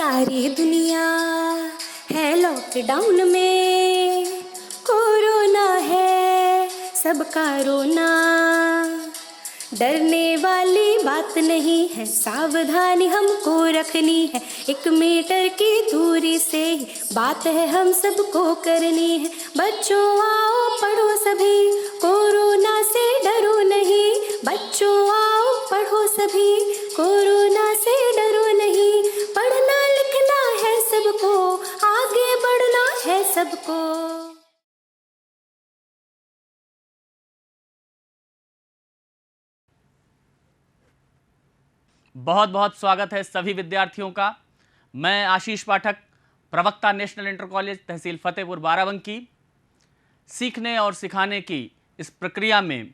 सारी दुनिया है लॉकडाउन में, कोरोना है सबका रोना। डरने वाली बात नहीं है, सावधानी हमको रखनी है। 1 मीटर की दूरी से ही बात है हम सबको करनी है। बच्चों आओ पढ़ो सभी, कोरोना से डरो नहीं। बच्चों आओ पढ़ो सभी, कोरोना से डरो नहीं। पढ़ना लिखना है सबको, आगे बढ़ना है सबको। बहुत बहुत स्वागत है सभी विद्यार्थियों का। मैं आशीष पाठक, प्रवक्ता नेशनल इंटर कॉलेज तहसील फतेहपुर बाराबंकी। सीखने और सिखाने की इस प्रक्रिया में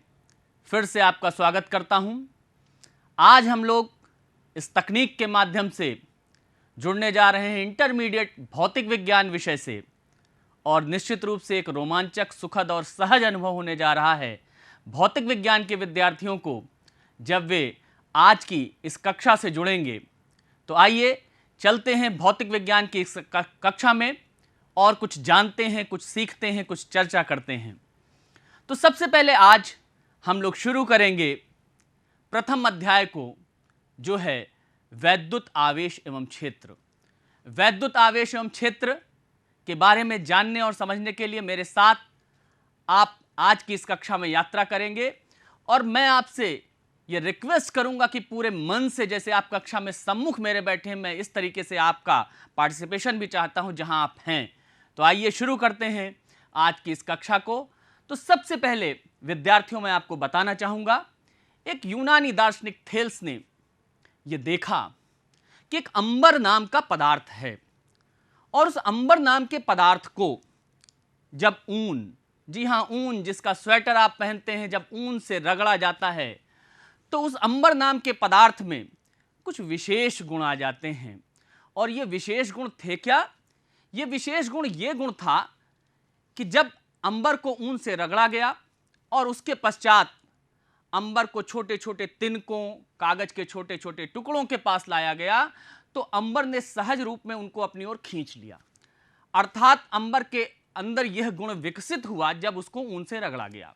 फिर से आपका स्वागत करता हूं। आज हम लोग इस तकनीक के माध्यम से जुड़ने जा रहे हैं इंटरमीडिएट भौतिक विज्ञान विषय से, और निश्चित रूप से एक रोमांचक, सुखद और सहज अनुभव होने जा रहा है भौतिक विज्ञान के विद्यार्थियों को जब वे आज की इस कक्षा से जुड़ेंगे। तो आइए चलते हैं भौतिक विज्ञान की इस कक्षा में और कुछ जानते हैं, कुछ सीखते हैं, कुछ चर्चा करते हैं। तो सबसे पहले आज हम लोग शुरू करेंगे प्रथम अध्याय को, जो है वैद्युत आवेश एवं क्षेत्र। वैद्युत आवेश एवं क्षेत्र के बारे में जानने और समझने के लिए मेरे साथ आप आज की इस कक्षा में यात्रा करेंगे, और मैं आपसे ये रिक्वेस्ट करूंगा कि पूरे मन से, जैसे आप कक्षा में सम्मुख मेरे बैठे हैं, मैं इस तरीके से आपका पार्टिसिपेशन भी चाहता हूं जहां आप हैं। तो आइए शुरू करते हैं आज की इस कक्षा को। तो सबसे पहले विद्यार्थियों, मैं आपको बताना चाहूंगा, एक यूनानी दार्शनिक थेल्स ने यह देखा कि एक अंबर नाम का पदार्थ है, और उस अंबर नाम के पदार्थ को जब ऊन, जी हां ऊन, जिसका स्वेटर आप पहनते हैं, जब ऊन से रगड़ा जाता है तो उस अंबर नाम के पदार्थ में कुछ विशेष गुण आ जाते हैं। और ये विशेष गुण थे क्या? ये विशेष गुण ये गुण था कि जब अंबर को ऊन से रगड़ा गया और उसके पश्चात अंबर को छोटे छोटे तिनकों, कागज के छोटे छोटे टुकड़ों के पास लाया गया, तो अंबर ने सहज रूप में उनको अपनी ओर खींच लिया। अर्थात अंबर के अंदर यह गुण विकसित हुआ जब उसको ऊन से रगड़ा गया।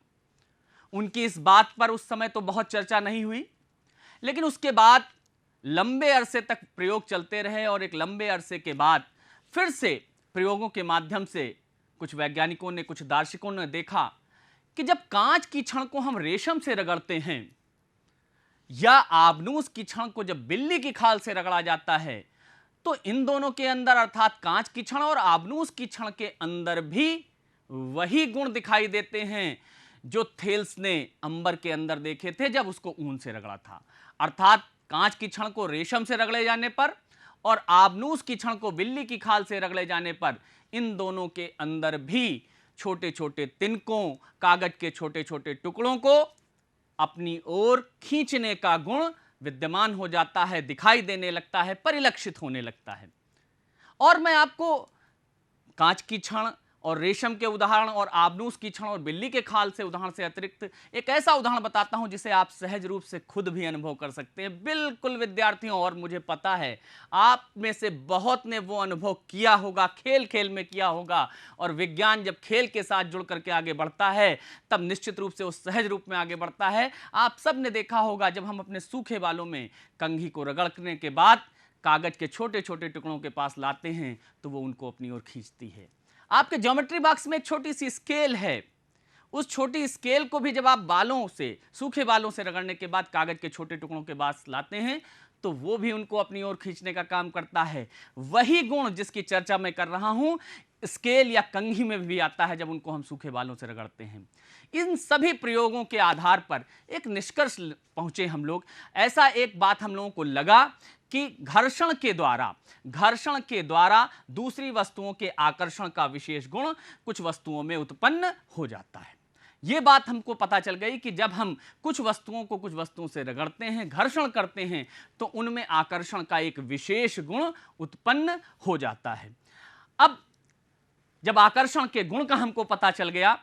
उनकी इस बात पर उस समय तो बहुत चर्चा नहीं हुई, लेकिन उसके बाद लंबे अरसे तक प्रयोग चलते रहे, और एक लंबे अरसे के बाद फिर से प्रयोगों के माध्यम से कुछ वैज्ञानिकों ने, कुछ दार्शनिकों ने देखा कि जब कांच की छड़ को हम रेशम से रगड़ते हैं, या आबनूस की छड़ को जब बिल्ली की खाल से रगड़ा जाता है, तो इन दोनों के अंदर, अर्थात कांच की छड़ और आबनूस की छड़ के अंदर भी वही गुण दिखाई देते हैं जो थेल्स ने अंबर के अंदर देखे थे जब उसको ऊन से रगड़ा था। अर्थात कांच की छड़ को रेशम से रगड़े जाने पर और आबनूस की छड़ को बिल्ली की खाल से रगड़े जाने पर इन दोनों के अंदर भी छोटे छोटे तिनकों, कागज के छोटे छोटे टुकड़ों को अपनी ओर खींचने का गुण विद्यमान हो जाता है, दिखाई देने लगता है, परिलक्षित होने लगता है। और मैं आपको कांच की छड़ और रेशम के उदाहरण और आबनूस की छड़ और बिल्ली के खाल से उदाहरण से अतिरिक्त एक ऐसा उदाहरण बताता हूं जिसे आप सहज रूप से खुद भी अनुभव कर सकते हैं। बिल्कुल विद्यार्थियों, और मुझे पता है आप में से बहुत ने वो अनुभव किया होगा, खेल खेल में किया होगा। और विज्ञान जब खेल के साथ जुड़ करके आगे बढ़ता है, तब निश्चित रूप से वो सहज रूप में आगे बढ़ता है। आप सब ने देखा होगा, जब हम अपने सूखे बालों में कंघी को रगड़ने के बाद कागज के छोटे छोटे टुकड़ों के पास लाते हैं, तो वो उनको अपनी ओर खींचती है। आपके ज्योमेट्री बॉक्स में एक छोटी सी स्केल है, उस छोटी स्केल को भी जब आप बालों से, सूखे बालों से रगड़ने के बाद कागज के छोटे टुकड़ों के पास लाते हैं, तो वो भी उनको अपनी ओर खींचने का काम करता है। वही गुण जिसकी चर्चा मैं कर रहा हूं, स्केल या कंघी में भी आता है जब उनको हम सूखे बालों से रगड़ते हैं। इन सभी प्रयोगों के आधार पर एक निष्कर्ष पहुंचे हम लोग। ऐसा एक बात हम लोगों को लगा कि घर्षण के द्वारा दूसरी वस्तुओं के आकर्षण का विशेष गुण कुछ वस्तुओं में उत्पन्न हो जाता है। यह बात हमको पता चल गई कि जब हम कुछ वस्तुओं को कुछ वस्तुओं से रगड़ते हैं, घर्षण करते हैं, तो उनमें आकर्षण का एक विशेष गुण उत्पन्न हो जाता है। अब जब आकर्षण के गुण का हमको पता चल गया,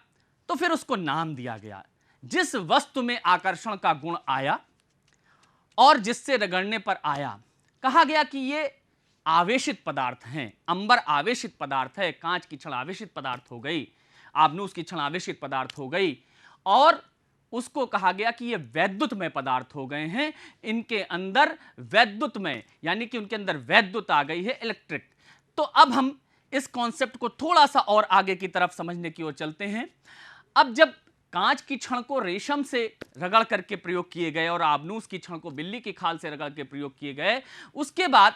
तो फिर उसको नाम दिया गया। जिस वस्तु में आकर्षण का गुण आया और जिससे रगड़ने पर आया, कहा गया कि ये आवेशित पदार्थ हैं। अंबर आवेशित पदार्थ है, कांच की छड़ आवेशित पदार्थ हो गई, आबनूस की छड़ आवेशित पदार्थ हो गई, और उसको कहा गया कि ये वैद्युतमय पदार्थ हो गए हैं। इनके अंदर वैद्युतमय यानी कि उनके अंदर वैद्युत आ गई है, इलेक्ट्रिक। तो अब हम इस कॉन्सेप्ट को थोड़ा सा और आगे की तरफ समझने की ओर चलते हैं। अब जब कांच की छड़ को रेशम से रगड़ करके प्रयोग किए गए और आबनूस की छड़ को बिल्ली की खाल से रगड़ के प्रयोग किए गए, उसके बाद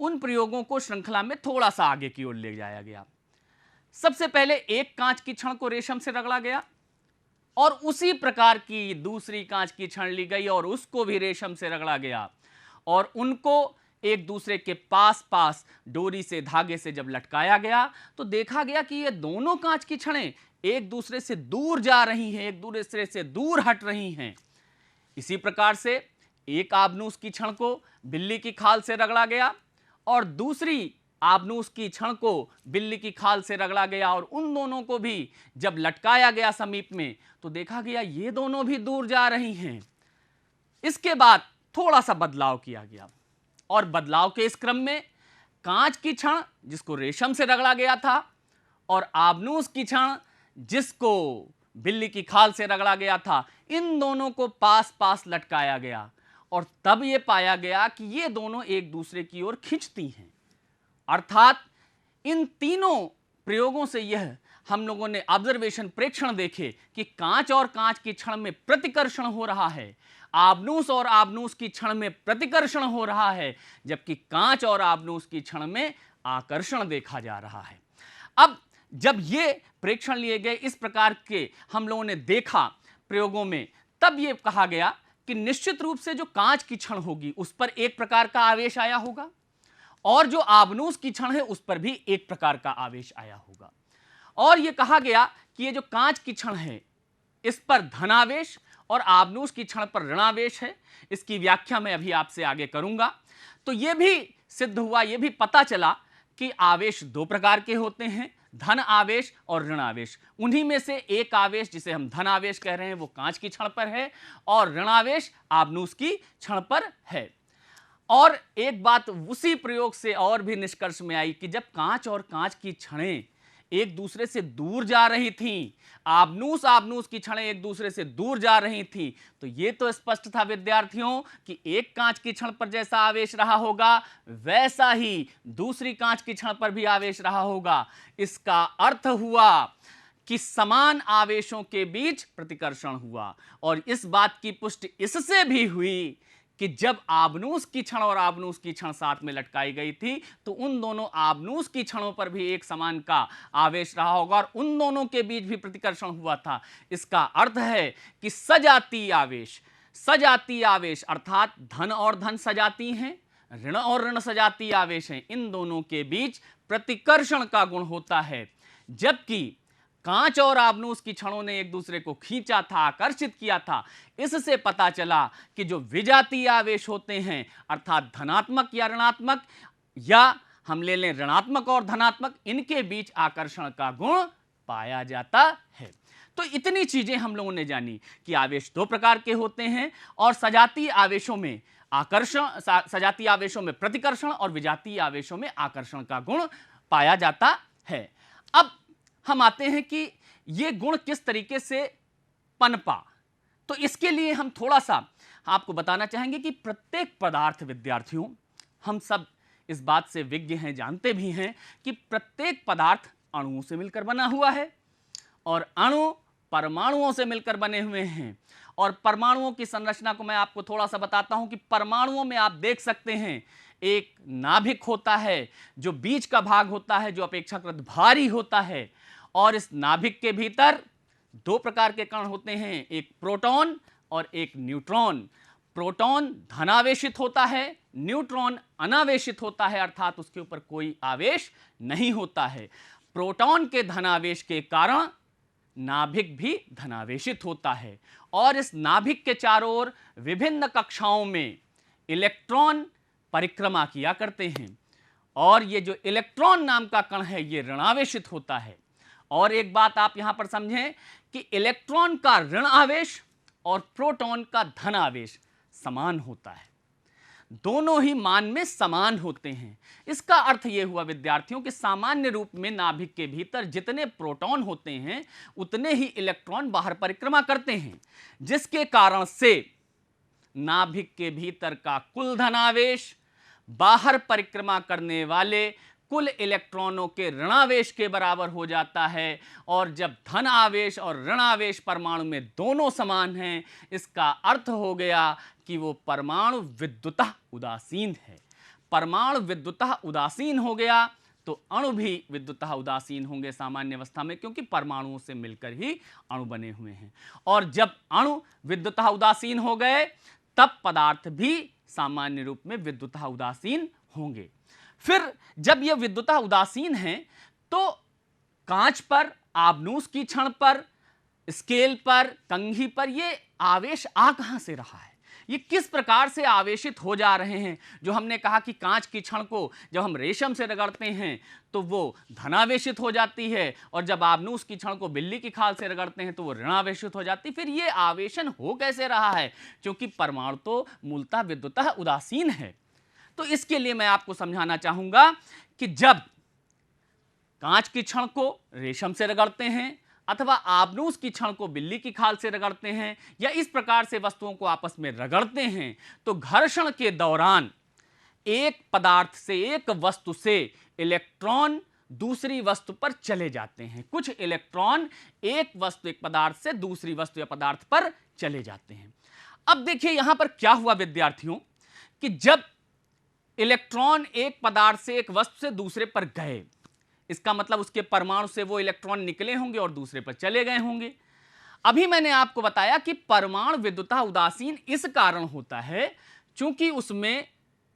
उन प्रयोगों को श्रृंखला में थोड़ा सा आगे की ओर ले जाया गया। सबसे पहले एक कांच की छड़ को रेशम से रगड़ा गया और उसी प्रकार की दूसरी कांच की छड़ ली गई और उसको भी रेशम से रगड़ा गया और उनको एक दूसरे के पास पास डोरी से, धागे से जब लटकाया गया तो देखा गया कि ये दोनों कांच की छड़ें एक दूसरे से दूर जा रही हैं, एक दूसरे से दूर हट रही हैं। इसी प्रकार से एक आबनूस की छड़ को बिल्ली की खाल से रगड़ा गया और दूसरी आबनूस की छड़ को बिल्ली की खाल से रगड़ा गया और उन दोनों को भी जब लटकाया गया समीप में तो देखा गया ये दोनों भी दूर जा रही हैं। इसके बाद थोड़ा सा बदलाव किया गया और बदलाव के इस क्रम में कांच की छड़ जिसको रेशम से रगड़ा गया था और आबनूस की छड़ जिसको बिल्ली की खाल से रगड़ा गया था, इन दोनों को पास पास लटकाया गया और तब यह पाया गया कि ये दोनों एक दूसरे की ओर खींचती हैं। अर्थात इन तीनों प्रयोगों से यह हम लोगों ने ऑब्जर्वेशन, प्रेक्षण देखे कि कांच और कांच की छड़ में प्रतिकर्षण हो रहा है, आबनूस और आबनूस की छड़ में प्रतिकर्षण हो रहा है, जबकि कांच और आबनूस की छड़ में आकर्षण देखा जा रहा है। अब जब ये प्रेक्षण लिए गए, इस प्रकार के हम लोगों ने देखा प्रयोगों में, तब ये कहा गया कि निश्चित रूप से जो कांच की छड़ होगी उस पर एक प्रकार का आवेश आया होगा और जो आबनूस की छड़ है उस पर भी एक प्रकार का आवेश आया होगा। और यह कहा गया कि ये जो कांच की छड़ है इस पर धनावेश और आबनूस की छड़ पर ऋणावेश है। इसकी व्याख्या मैं अभी आपसे आगे करूंगा। तो यह भी सिद्ध हुआ, यह भी पता चला कि आवेश दो प्रकार के होते हैं, धन आवेश और ऋण आवेश। उन्हीं में से एक आवेश जिसे हम धन आवेश कह रहे हैं वो कांच की छड़ पर है और ऋणावेश आबनूस की छड़ पर है। और एक बात उसी प्रयोग से और भी निष्कर्ष में आई कि जब कांच और कांच की छड़ें एक दूसरे से दूर जा रही थीं, आबनूस की छड़ें एक दूसरे से दूर जा रही थीं, तो ये तो स्पष्ट था विद्यार्थियों कि एक कांच की छड़ पर जैसा आवेश रहा होगा वैसा ही दूसरी कांच की छड़ पर भी आवेश रहा होगा। इसका अर्थ हुआ कि समान आवेशों के बीच प्रतिकर्षण हुआ और इस बात की पुष्टि इससे भी हुई कि जब आबनूस की छड़ और आबनूस की छड़ साथ में लटकाई गई थी तो उन दोनों आबनूस की छड़ों पर भी एक समान का आवेश रहा होगा और उन दोनों के बीच भी प्रतिकर्षण हुआ था। इसका अर्थ है कि सजातीय आवेश अर्थात धन और धन सजाती हैं, ऋण और ऋण सजातीय आवेश हैं, इन दोनों के बीच प्रतिकर्षण का गुण होता है। जबकि कांच और आबनूस की छड़ों ने एक दूसरे को खींचा था, आकर्षित किया था। इससे पता चला कि जो विजातीय आवेश होते हैं अर्थात धनात्मक या ऋणात्मक, या हम ले लें ऋणात्मक और धनात्मक, इनके बीच आकर्षण का गुण पाया जाता है। तो इतनी चीजें हम लोगों ने जानी कि आवेश दो प्रकार के होते हैं और सजातीय आवेशों में आकर्षण, सजातीय आवेशों में प्रतिकर्षण और विजातीय आवेशों में आकर्षण का गुण पाया जाता है। अब हम आते हैं कि ये गुण किस तरीके से पनपा। तो इसके लिए हम थोड़ा सा आपको बताना चाहेंगे कि प्रत्येक पदार्थ, विद्यार्थियों, हम सब इस बात से विज्ञ हैं, जानते भी हैं कि प्रत्येक पदार्थ अणुओं से मिलकर बना हुआ है और अणु परमाणुओं से मिलकर बने हुए हैं। और परमाणुओं की संरचना को मैं आपको थोड़ा सा बताता हूं कि परमाणुओं में आप देख सकते हैं एक नाभिक होता है जो बीच का भाग होता है, जो अपेक्षाकृत भारी होता है, और इस नाभिक के भीतर दो प्रकार के कण होते हैं, एक प्रोटॉन और एक न्यूट्रॉन। प्रोटॉन धनावेशित होता है, न्यूट्रॉन अनावेशित होता है, अर्थात उसके ऊपर कोई आवेश नहीं होता है। प्रोटॉन के धनावेश के कारण नाभिक भी धनावेशित होता है और इस नाभिक के चारों ओर विभिन्न कक्षाओं में इलेक्ट्रॉन परिक्रमा किया करते हैं और ये जो इलेक्ट्रॉन नाम का कण है ये ऋणावेशित होता है। और एक बात आप यहां पर समझें कि इलेक्ट्रॉन का ऋण आवेश और प्रोटॉन का धन आवेश समान होता है। दोनों ही मान में समान होते हैं। इसका अर्थ यह हुआ विद्यार्थियों कि सामान्य रूप में नाभिक के भीतर जितने प्रोटॉन होते हैं उतने ही इलेक्ट्रॉन बाहर परिक्रमा करते हैं, जिसके कारण से नाभिक के भीतर का कुल धनावेश बाहर परिक्रमा करने वाले कुल इलेक्ट्रॉनों के ऋणावेश के बराबर हो जाता है। और जब धन आवेश और ऋणावेश परमाणु में दोनों समान हैं, इसका अर्थ हो गया कि वो परमाणु विद्युतः उदासीन है। परमाणु विद्युतः उदासीन हो गया तो अणु भी विद्युतः उदासीन होंगे सामान्य अवस्था में, क्योंकि परमाणुओं से मिलकर ही अणु बने हुए हैं। और जब अणु विद्युतः उदासीन हो गए तब पदार्थ भी सामान्य रूप में विद्युतः उदासीन होंगे। फिर जब यह विद्युतः उदासीन है तो कांच पर, आबनूस की छड़ पर, स्केल पर, कंघी पर ये आवेश आ कहां से रहा है, ये किस प्रकार से आवेशित हो जा रहे हैं। जो हमने कहा कि कांच की छड़ को जब हम रेशम से रगड़ते हैं तो वो धनावेशित हो जाती है, और जब आबनूस की छड़ को बिल्ली की खाल से रगड़ते हैं तो वो ऋणावेशित हो जाती है। फिर ये आवेशन हो कैसे रहा है, क्योंकि परमाणु तो मूलतः विद्युतः उदासीन है। तो इसके लिए मैं आपको समझाना चाहूंगा कि जब कांच की छड़ को रेशम से रगड़ते हैं अथवा आबनूस की छड़ को बिल्ली की खाल से रगड़ते हैं या इस प्रकार से वस्तुओं को आपस में रगड़ते हैं, तो घर्षण के दौरान एक पदार्थ से, एक वस्तु से इलेक्ट्रॉन दूसरी वस्तु पर चले जाते हैं। कुछ इलेक्ट्रॉन एक वस्तु, एक पदार्थ से दूसरी वस्तु या पदार्थ पर चले जाते हैं। अब देखिए यहां पर क्या हुआ विद्यार्थियों कि जब इलेक्ट्रॉन एक पदार्थ से, एक वस्तु से दूसरे पर गए, इसका मतलब उसके परमाणु से वो इलेक्ट्रॉन निकले होंगे और दूसरे पर चले गए होंगे। अभी मैंने आपको बताया कि परमाणु विद्युतः उदासीन इस कारण होता है क्योंकि उसमें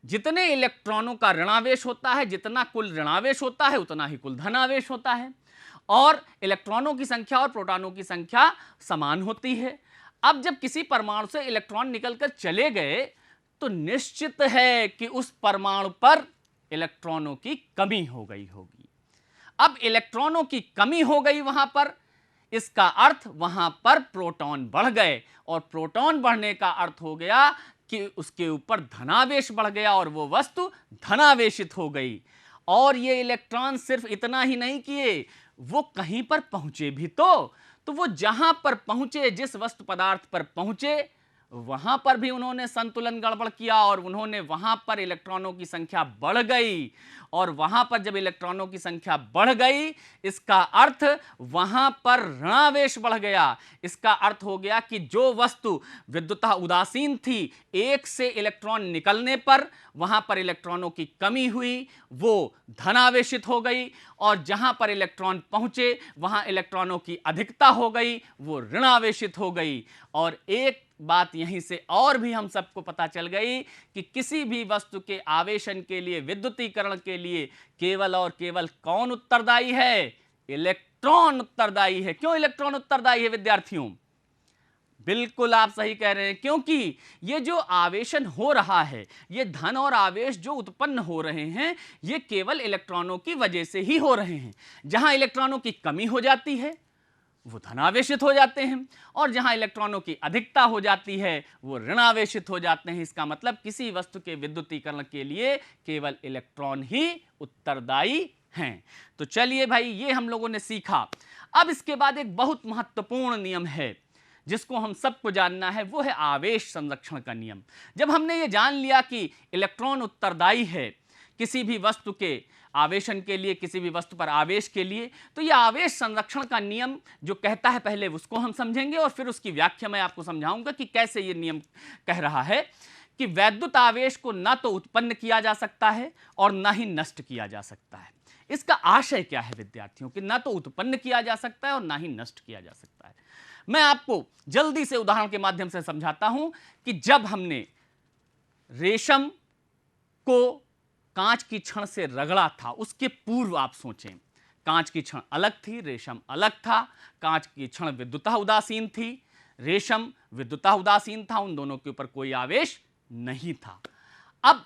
जितने इलेक्ट्रॉनों का ऋणावेश होता है, जितना कुल ऋणावेश होता है उतना ही कुल धनावेश होता है, और इलेक्ट्रॉनों की संख्या और प्रोटॉनों की संख्या समान होती है। अब जब किसी परमाणु से इलेक्ट्रॉन निकलकर चले गए तो निश्चित है कि उस परमाणु पर इलेक्ट्रॉनों की कमी हो गई होगी। अब इलेक्ट्रॉनों की कमी हो गई वहां पर, इसका अर्थ वहां पर प्रोटॉन बढ़ गए, और प्रोटॉन बढ़ने का अर्थ हो गया कि उसके ऊपर धनावेश बढ़ गया और वो वस्तु धनावेशित हो गई। और ये इलेक्ट्रॉन सिर्फ इतना ही नहीं किए, वो कहीं पर पहुंचे भी तो वो जहां पर पहुंचे, जिस वस्तु पदार्थ पर पहुंचे, वहां पर भी उन्होंने संतुलन गड़बड़ किया और उन्होंने वहां पर इलेक्ट्रॉनों की संख्या बढ़ गई। और वहां पर जब इलेक्ट्रॉनों की संख्या बढ़ गई, इसका अर्थ वहां पर ऋणावेश बढ़ गया। इसका अर्थ हो गया कि जो वस्तु विद्युतः उदासीन थी, एक से इलेक्ट्रॉन निकलने पर वहां पर इलेक्ट्रॉनों की कमी हुई, वो धनावेशित हो गई, और जहां पर इलेक्ट्रॉन पहुंचे वहां इलेक्ट्रॉनों की अधिकता हो गई, वो ऋणावेशित हो गई। और एक बात यहीं से और भी हम सबको पता चल गई कि किसी भी वस्तु के आवेशन के लिए, विद्युतीकरण के लिए केवल और केवल कौन उत्तरदायी है? इलेक्ट्रॉन उत्तरदायी है। क्यों इलेक्ट्रॉन उत्तरदायी है विद्यार्थियों? बिल्कुल आप सही कह रहे हैं, क्योंकि ये जो आवेशन हो रहा है, ये धन और आवेश जो उत्पन्न हो रहे हैं, ये केवल इलेक्ट्रॉनों की वजह से ही हो रहे हैं। जहां इलेक्ट्रॉनों की कमी हो जाती है वो धनावेशित हो जाते हैं, और जहां इलेक्ट्रॉनों की अधिकता हो जाती है वो ऋणावेशित हो जाते हैं। इसका मतलब किसी वस्तु के विद्युतीकरण के लिए केवल इलेक्ट्रॉन ही उत्तरदायी हैं। तो चलिए भाई, ये हम लोगों ने सीखा। अब इसके बाद एक बहुत महत्वपूर्ण नियम है जिसको हम सबको जानना है, वो है आवेश संरक्षण का नियम। जब हमने ये जान लिया कि इलेक्ट्रॉन उत्तरदायी है किसी भी वस्तु के आवेशन के लिए, किसी भी वस्तु पर आवेश के लिए, तो यह आवेश संरक्षण का नियम जो कहता है, पहले उसको हम समझेंगे और फिर उसकी व्याख्या मैं आपको समझाऊंगा कि कैसे यह नियम कह रहा है कि वैद्युत आवेश को न तो उत्पन्न किया जा सकता है और न ही नष्ट किया जा सकता है। इसका आशय क्या है विद्यार्थियों कि न तो उत्पन्न किया जा सकता है और न ही नष्ट किया जा सकता है। मैं आपको जल्दी से उदाहरण के माध्यम से समझाता हूं कि जब हमने रेशम को कांच की छड़ से रगड़ा था, उसके पूर्व आप सोचें, कांच की छड़ अलग थी, रेशम अलग था। कांच की छड़ विद्युतः उदासीन थी, रेशम विद्युतः उदासीन था, उन दोनों के ऊपर कोई आवेश नहीं था। अब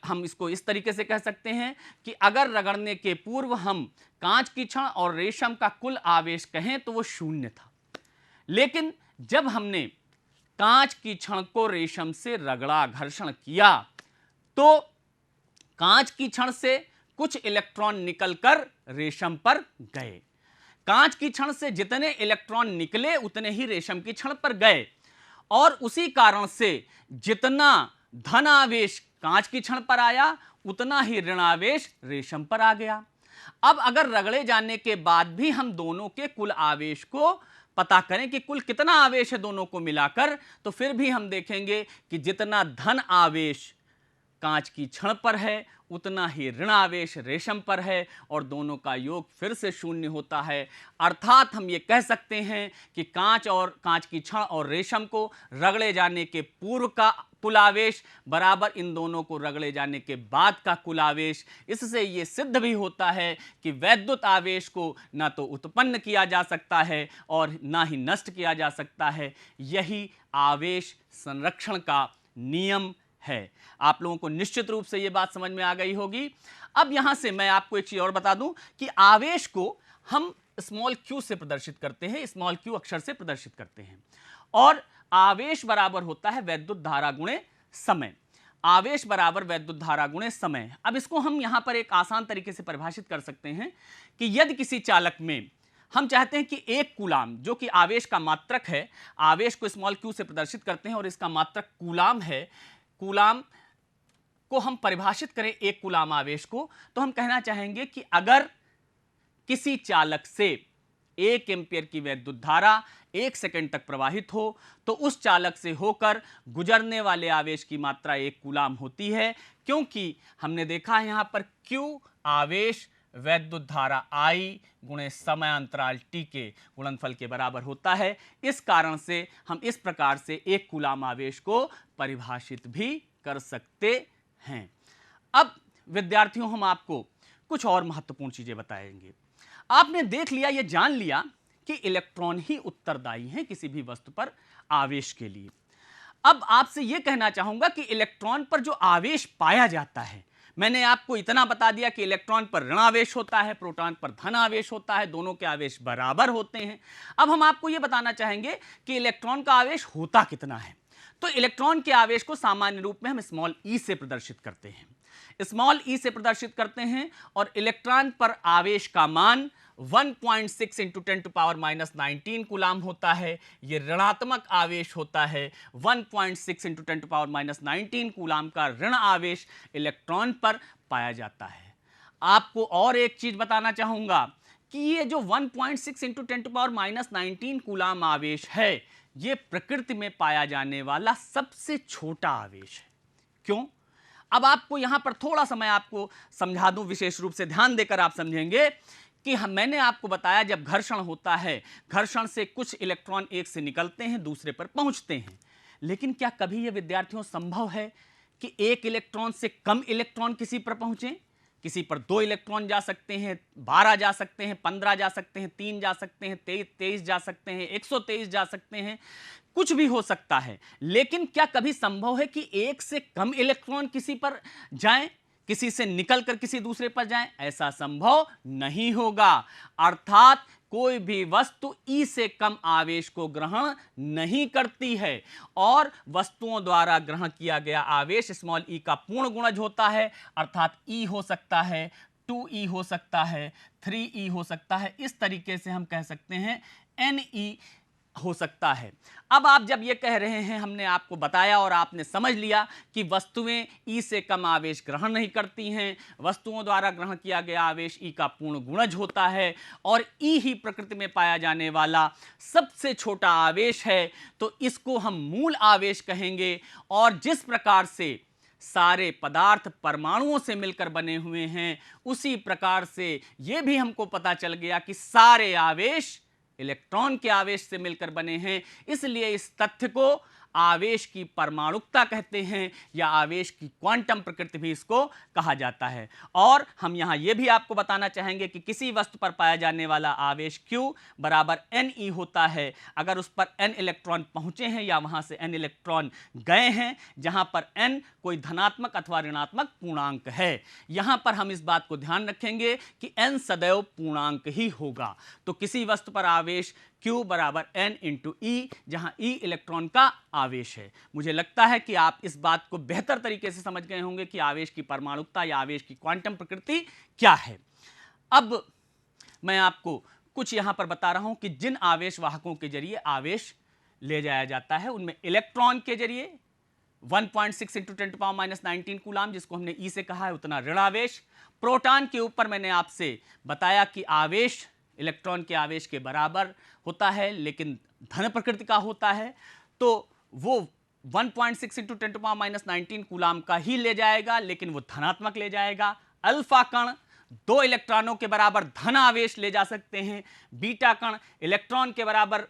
हम इसको इस तरीके से कह सकते हैं कि अगर रगड़ने के पूर्व हम कांच की छड़ और रेशम का कुल आवेश कहें तो वो शून्य था, लेकिन जब हमने कांच की छड़ को रेशम से रगड़ा, घर्षण किया, तो कांच की छड़ से कुछ इलेक्ट्रॉन निकलकर रेशम पर गए। कांच की छड़ से जितने इलेक्ट्रॉन निकले उतने ही रेशम की छड़ पर गए, और उसी कारण से जितना धन आवेश कांच की छड़ पर आया उतना ही ऋण आवेश रेशम पर आ गया। अब अगर रगड़े जाने के बाद भी हम दोनों के कुल आवेश को पता करें कि कुल कितना आवेश है दोनों को मिलाकर, तो फिर भी हम देखेंगे कि जितना धन आवेश कांच की छड़ पर है उतना ही ऋण आवेश रेशम पर है, और दोनों का योग फिर से शून्य होता है। अर्थात हम ये कह सकते हैं कि कांच की छड़ और रेशम को रगड़े जाने के पूर्व का कुल आवेश बराबर इन दोनों को रगड़े जाने के बाद का कुल आवेश। इससे ये सिद्ध भी होता है कि वैद्युत आवेश को ना तो उत्पन्न किया जा सकता है और ना ही नष्ट किया जा सकता है। यही आवेश संरक्षण का नियम है। आप लोगों को निश्चित रूप से यह बात समझ में आ गई होगी। अब यहां से मैं आपको एक चीज और बता दूं कि आवेश को हम स्मॉल क्यू से प्रदर्शित करते हैं, स्मॉल क्यू अक्षर से प्रदर्शित करते हैं, और आवेश बराबर होता है वैद्युत धारा गुणे समय। आवेश बराबर वैद्युत धारा गुणे समय। अब इसको हम यहां पर एक आसान तरीके से परिभाषित कर सकते हैं कि यदि किसी चालक में हम चाहते हैं कि एक कूलाम, जो कि आवेश का मात्रक है, आवेश को स्मॉल क्यू से प्रदर्शित करते हैं और इसका मात्रक कूलाम है, कूलाम को हम परिभाषित करें एक कूलाम आवेश को, तो हम कहना चाहेंगे कि अगर किसी चालक से 1 एम्पीयर की वैद्युत धारा 1 सेकंड तक प्रवाहित हो तो उस चालक से होकर गुजरने वाले आवेश की मात्रा 1 कूलाम होती है, क्योंकि हमने देखा है यहां पर Q आवेश वैद्युत धारा I गुणे समय अंतराल T के गुणनफल के बराबर होता है। इस कारण से हम इस प्रकार से 1 कूलाम आवेश को परिभाषित भी कर सकते हैं। अब विद्यार्थियों, हम आपको कुछ और महत्वपूर्ण चीजें बताएंगे। आपने देख लिया, यह जान लिया कि इलेक्ट्रॉन ही उत्तरदायी हैं किसी भी वस्तु पर आवेश के लिए। अब आपसे यह कहना चाहूंगा कि इलेक्ट्रॉन पर जो आवेश पाया जाता है, मैंने आपको इतना बता दिया कि इलेक्ट्रॉन पर ऋण आवेश होता है, प्रोटॉन पर धन आवेश होता है, दोनों के आवेश बराबर होते हैं। अब हम आपको यह बताना चाहेंगे कि इलेक्ट्रॉन का आवेश होता कितना है। तो इलेक्ट्रॉन के आवेश को सामान्य रूप में हम स्मॉल ई से प्रदर्शित करते हैं, स्मॉल ई से प्रदर्शित करते हैं, और इलेक्ट्रॉन पर आवेश का मान 1.6 इंटू 10⁻⁻19 कूलाम होता है। यह ऋणात्मक आवेश होता है। 1.6 इंटू 10⁻⁻19 कूलाम का ऋण आवेश इलेक्ट्रॉन पर पाया जाता है। आपको और एक चीज बताना चाहूंगा कि ये जो 1.6 इंटू 10⁻⁻19 कूलाम आवेश है, यह प्रकृति में पाया जाने वाला सबसे छोटा आवेश है। क्यों? अब आपको यहां पर थोड़ा समय आपको समझा दूं, विशेष रूप से ध्यान देकर आप समझेंगे कि मैंने आपको बताया जब घर्षण होता है, घर्षण से कुछ इलेक्ट्रॉन एक से निकलते हैं दूसरे पर पहुंचते हैं, लेकिन क्या कभी यह विद्यार्थियों संभव है कि एक इलेक्ट्रॉन से कम इलेक्ट्रॉन किसी पर पहुंचे? किसी पर 2 इलेक्ट्रॉन जा सकते हैं, 12 जा सकते हैं, 15 जा सकते हैं, 3 जा सकते हैं, 23 जा सकते हैं, 123 जा सकते हैं, कुछ भी हो सकता है। लेकिन क्या कभी संभव है कि एक से कम इलेक्ट्रॉन किसी पर जाएं, किसी से निकलकर किसी दूसरे पर जाएं? ऐसा संभव नहीं होगा। अर्थात कोई भी वस्तु ई से कम आवेश को ग्रहण नहीं करती है, और वस्तुओं द्वारा ग्रहण किया गया आवेश स्मॉल ई का पूर्ण गुणज होता है। अर्थात ई हो सकता है, 2e हो सकता है, 3e हो सकता है। इस तरीके से हम कह सकते हैं ne हो सकता है। अब आप जब ये कह रहे हैं, हमने आपको बताया और आपने समझ लिया कि वस्तुएं ई से कम आवेश ग्रहण नहीं करती हैं, वस्तुओं द्वारा ग्रहण किया गया आवेश ई का पूर्ण गुणज होता है, और ई ही प्रकृति में पाया जाने वाला सबसे छोटा आवेश है, तो इसको हम मूल आवेश कहेंगे। और जिस प्रकार से सारे पदार्थ परमाणुओं से मिलकर बने हुए हैं, उसी प्रकार से यह भी हमको पता चल गया कि सारे आवेश इलेक्ट्रॉन के आवेश से मिलकर बने हैं। इसलिए इस तथ्य को आवेश की परमाणुकता कहते हैं, या आवेश की क्वांटम प्रकृति भी इसको कहा जाता है। और हम यहां यह भी आपको बताना चाहेंगे कि किसी वस्तु पर पाया जाने वाला आवेश Q बराबर ne होता है अगर उस पर n इलेक्ट्रॉन पहुंचे हैं या वहां से n इलेक्ट्रॉन गए हैं, जहां पर n कोई धनात्मक अथवा ऋणात्मक पूर्णांक है। यहां पर हम इस बात को ध्यान रखेंगे कि n सदैव पूर्णांक ही होगा। तो किसी वस्तु पर आवेश Q बराबर N इंटू ई, जहां E इलेक्ट्रॉन का आवेश है। मुझे लगता है कि आप इस बात को बेहतर तरीके से समझ गए होंगे कि आवेश की परमाणुकता या आवेश की क्वांटम प्रकृति क्या है। अब मैं आपको कुछ यहां पर बता रहा हूं कि जिन आवेश वाहकों के जरिए आवेश ले जाया जाता है उनमें इलेक्ट्रॉन के जरिए 1.6 इंटू 10⁻⁻19 कूलाम, जिसको हमने ई से कहा है, उतना ऋण आवेश। प्रोटॉन के ऊपर मैंने आपसे बताया कि आवेश इलेक्ट्रॉन के आवेश के बराबर होता है लेकिन धन प्रकृति का होता है, तो वो 1.6 इंटू 10⁻⁻19 कूलाम का ही ले जाएगा, लेकिन वो धनात्मक ले जाएगा। अल्फा कण 2 इलेक्ट्रॉनों के बराबर धन आवेश ले जा सकते हैं, बीटा कण इलेक्ट्रॉन के बराबर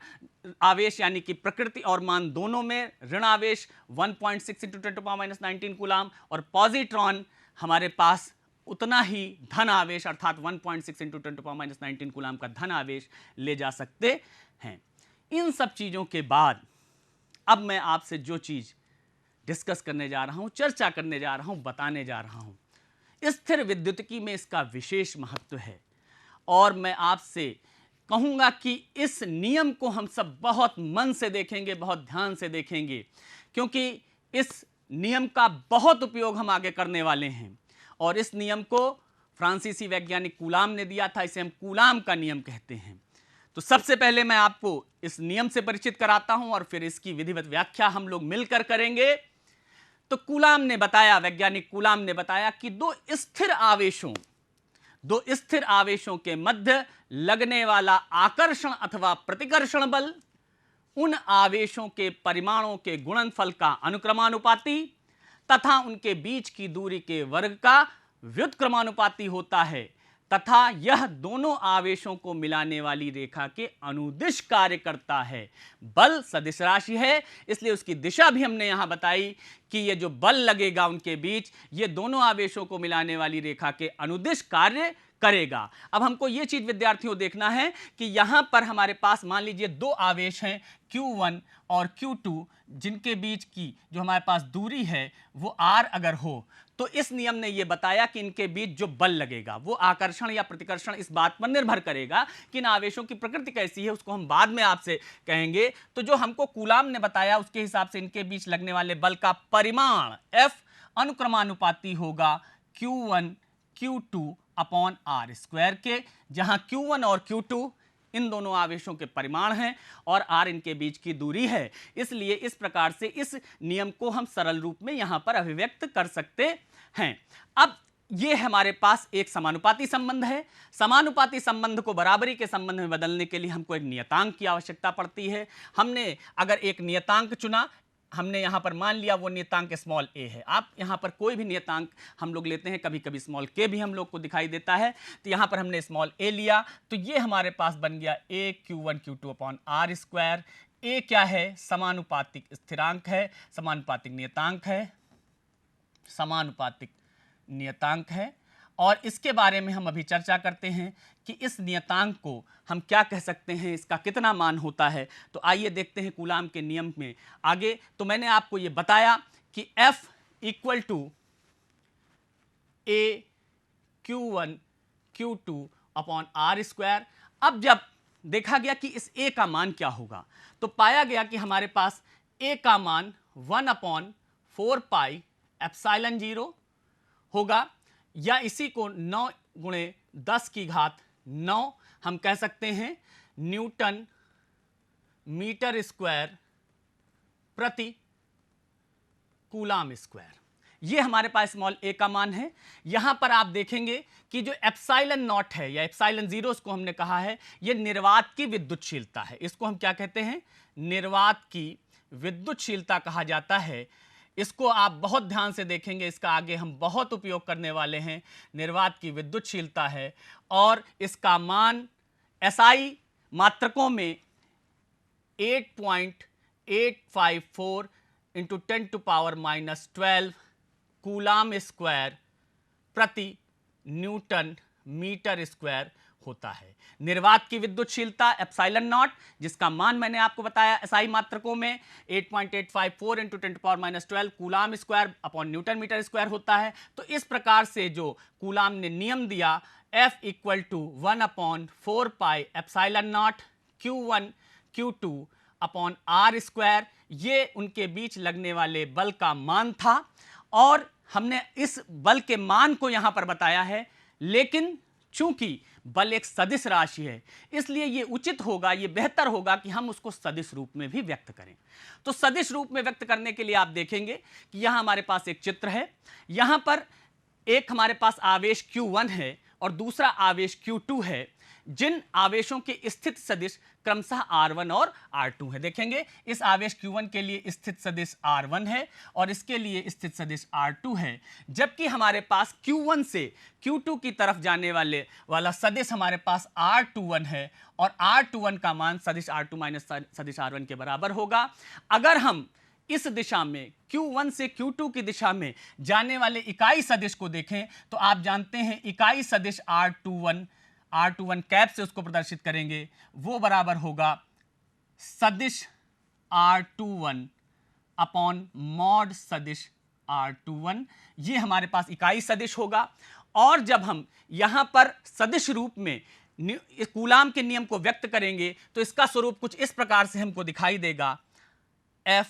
आवेश यानी कि प्रकृति और मान दोनों में ऋण आवेश 1.6 इंटू 10⁻⁻19 कूलाम, और पॉजिट्रॉन हमारे पास उतना ही धन आवेश अर्थात 1.6 इंटू 10⁻⁻19 कूलाम का धन आवेश ले जा सकते हैं। इन सब चीज़ों के बाद अब मैं आपसे जो चीज़ डिस्कस करने जा रहा हूं, चर्चा करने जा रहा हूं, बताने जा रहा हूं, स्थिर विद्युतिकी में इसका विशेष महत्व है। और मैं आपसे कहूंगा कि इस नियम को हम सब बहुत मन से देखेंगे, बहुत ध्यान से देखेंगे, क्योंकि इस नियम का बहुत उपयोग हम आगे करने वाले हैं। और इस नियम को फ्रांसीसी वैज्ञानिक कूलाम ने दिया था, इसे हम कूलाम का नियम कहते हैं। तो सबसे पहले मैं आपको इस नियम से परिचित कराता हूं और फिर इसकी विधिवत व्याख्या हम लोग मिलकर करेंगे। तो कूलाम ने बताया, वैज्ञानिक कूलाम ने बताया कि दो स्थिर आवेशों के मध्य लगने वाला आकर्षण अथवा प्रतिकर्षण बल उन आवेशों के परिमाणों के गुणनफल का अनुक्रमानुपाती तथा उनके बीच की दूरी के वर्ग का व्युत्क्रमानुपाती होता है, तथा यह दोनों आवेशों को मिलाने वाली रेखा के अनुदिश कार्य करता है। बल सदिश राशि है, इसलिए उसकी दिशा भी हमने यहां बताई कि ये जो बल लगेगा उनके बीच, ये दोनों आवेशों को मिलाने वाली रेखा के अनुदिश कार्य करेगा। अब हमको ये चीज विद्यार्थियों देखना है कि यहां पर हमारे पास मान लीजिए दो आवेश हैं Q1 और Q2, जिनके बीच की जो हमारे पास दूरी है वो r अगर हो, तो इस नियम ने यह बताया कि इनके बीच जो बल लगेगा वो आकर्षण या प्रतिकर्षण इस बात पर निर्भर करेगा कि इन आवेशों की प्रकृति कैसी है, उसको हम बाद में आपसे कहेंगे। तो जो हमको कूलाम ने बताया उसके हिसाब से इनके बीच लगने वाले बल का परिमाण F अनुक्रमानुपाती होगा Q1 Q2 upon r square के, जहां Q1 और Q2 इन दोनों आवेशों के परिमाण हैं और r इनके बीच की दूरी है। इसलिए इस प्रकार से इस नियम को हम सरल रूप में यहां पर अभिव्यक्त कर सकते हैं। अब ये हमारे पास एक समानुपाती संबंध है। समानुपाती संबंध को बराबरी के संबंध में बदलने के लिए हमको एक नियतांक की आवश्यकता पड़ती है। हमने अगर एक नियतांक चुना, हमने यहाँ पर मान लिया वो नियतांक स्मॉल a है। आप यहाँ पर कोई भी नियतांक हम लोग लेते हैं, कभी कभी स्मॉल k भी हम लोग को दिखाई देता है, तो यहाँ पर हमने स्मॉल a लिया, तो ये हमारे पास बन गया a Q1 Q2 upon r square. a क्या है? समानुपातिक स्थिरांक है, समानुपातिक नियतांक है। और इसके बारे में हम अभी चर्चा करते हैं कि इस नियतांक को हम क्या कह सकते हैं, इसका कितना मान होता है। तो आइए देखते हैं कूलाम के नियम में आगे। तो मैंने आपको ये बताया कि F equal to A Q1 Q2 upon r square. अब जब देखा गया कि इस A का मान क्या होगा, तो पाया गया कि हमारे पास A का मान 1/4 पाई एप्सिलॉन 0 होगा, या इसी को 9 × 10⁻9 हम कह सकते हैं न्यूटन मीटर स्क्वायर प्रति कूलाम स्क्वायर। ये हमारे पास स्मॉल a का मान है। यहां पर आप देखेंगे कि जो एप्सिलॉन नॉट है या एप्सिलॉन 0 उसको हमने कहा है, ये निर्वात की विद्युतशीलता है। इसको हम क्या कहते हैं? निर्वात की विद्युतशीलता कहा जाता है। इसको आप बहुत ध्यान से देखेंगे, इसका आगे हम बहुत उपयोग करने वाले हैं। निर्वात की विद्युतशीलता है और इसका मान SI मात्रकों में 8.854 इंटू 10⁻⁻12 कूलाम स्क्वायर प्रति न्यूटन मीटर स्क्वायर होता है। निर्वात की विद्युतशीलता एप्सिलॉन नॉट, जिसका मान मैंने आपको बताया SI मात्रकों में 8.854 into 10⁻⁻12 coulomb square upon newton metre square होता है। तो इस प्रकार से जो कूलाम ने नियम दिया F equal to 1/4 pi epsilon naught Q1 Q2 upon r square, ये उनके बीच लगने वाले बल का मान था और हमने इस बल के मान को यहां पर बताया है। लेकिन चूंकि बल एक सदिश राशि है, इसलिए यह उचित होगा, यह बेहतर होगा कि हम उसको सदिश रूप में भी व्यक्त करें। तो सदिश रूप में व्यक्त करने के लिए आप देखेंगे कि यहां हमारे पास एक चित्र है। यहां पर एक हमारे पास आवेश Q1 है और दूसरा आवेश Q2 है, जिन आवेशों के स्थित सदिश क्रमशः R1 और R2 है। देखेंगे इस आवेश Q1 के लिए स्थित सदिश R1 है और इसके लिए स्थित सदिश R2 है, जबकि हमारे पास Q1 से Q2 की तरफ जाने वाला सदिश हमारे पास R21 है और R21 का मान सदिश R2 माइनस सदिश R1 के बराबर होगा। अगर हम इस दिशा में Q1 से Q2 की दिशा में जाने वाले इकाई सदिश को देखें तो आप जानते हैं इकाई सदिश R21 कैप से उसको प्रदर्शित करेंगे, वो बराबर होगा सदिश R21 अपॉन मॉड सदिश R21। ये हमारे पास इकाई सदिश होगा। और जब हम यहां पर सदिश रूप में कूलाम के नियम को व्यक्त करेंगे तो इसका स्वरूप कुछ इस प्रकार से हमको दिखाई देगा, F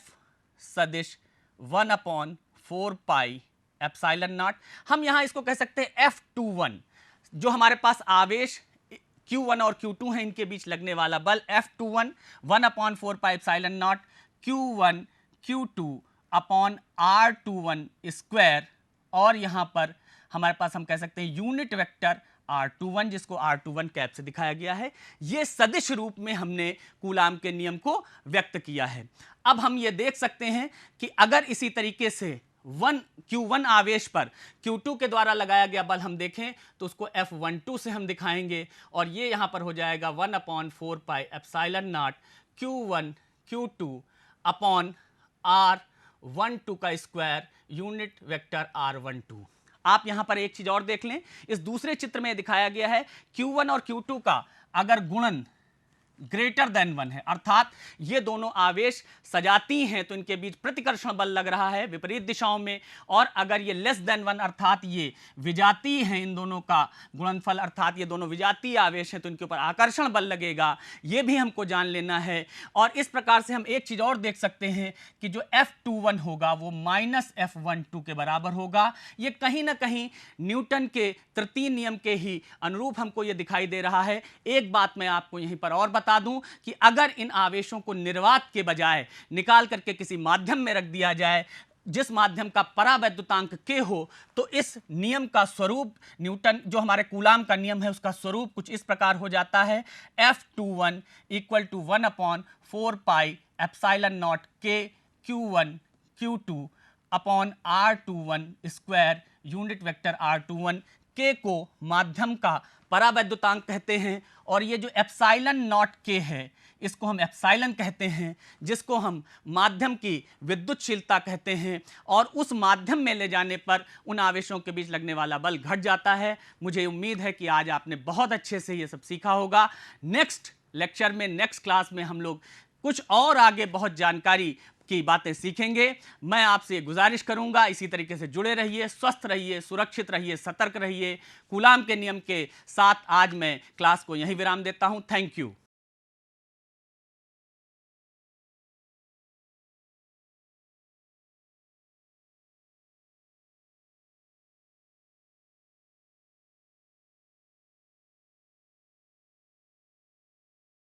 सदिश 1 अपॉन 4 पाई एप्सिलॉन नॉट। हम यहां इसको कह सकते हैं F21, जो हमारे पास आवेश Q1 और Q2 है, इनके बीच लगने वाला बल F21 1 upon 4 pi epsilon naught Q1 Q2 upon R21 square. और यहां पर हमारे पास हम कह सकते हैं यूनिट वेक्टर R21, जिसको R21 कैप से दिखाया गया है। यह सदिश रूप में हमने कूलाम के नियम को व्यक्त किया है। अब हम ये देख सकते हैं कि अगर इसी तरीके से Q1 आवेश पर Q2 के द्वारा लगाया गया बल हम देखें तो उसको F12 से हम दिखाएंगे और ये यहां पर हो जाएगा 1 upon 4 pi epsilon naught Q1 Q2 upon R12 का स्क्वायर यूनिट वेक्टर R12। आप यहां पर एक चीज और देख लें, इस दूसरे चित्र में दिखाया गया है Q1 और Q2 का अगर गुणन ग्रेटर देन 1 है, अर्थात ये दोनों आवेश सजाती हैं तो इनके बीच प्रतिकर्षण बल लग रहा है विपरीत दिशाओं में, और अगर ये लेस देन 1 अर्थात ये विजातीय हैं, इन दोनों का गुणनफल अर्थात ये दोनों विजातीय आवेश हैं तो इनके ऊपर आकर्षण बल लगेगा। ये भी हमको जान लेना है। और इस प्रकार से हम एक चीज और देख सकते हैं कि जो F21 होगा वो माइनस F12 के बराबर होगा। ये कहीं ना कहीं न्यूटन के तृतीय नियम के ही अनुरूप हमको ये दिखाई दे रहा है। एक बात मैं आपको यहीं पर और बता दूं कि अगर इन आवेशों को निर्वात के बजाय निकाल करके किसी माध्यम में रख दिया जाए जिस माध्यम का परावैद्युतांक K हो, तो इस नियम का स्वरूप न्यूटन जो हमारे कूलाम का नियम है उसका स्वरूप कुछ इस प्रकार हो जाता है, F21 equal to 1 upon 4 pi epsilon naught K Q1 Q2 upon R21 square unit vector R21। K को माध्यम का परावैद्युतांक कहते हैं और ये जो एप्सिलॉन नॉट K है इसको हम एप्सिलॉन कहते हैं, जिसको हम माध्यम की विद्युतशीलता कहते हैं। और उस माध्यम में ले जाने पर उन आवेशों के बीच लगने वाला बल घट जाता है। मुझे उम्मीद है कि आज आपने बहुत अच्छे से ये सब सीखा होगा। नेक्स्ट लेक्चर में, नेक्स्ट क्लास में हम लोग कुछ और आगे बहुत जानकारी की बातें सीखेंगे। मैं आपसे गुजारिश करूंगा इसी तरीके से जुड़े रहिए, स्वस्थ रहिए, सुरक्षित रहिए, सतर्क रहिए। कूलाम के नियम के साथ आज मैं क्लास को यहीं विराम देता हूं। Thank you.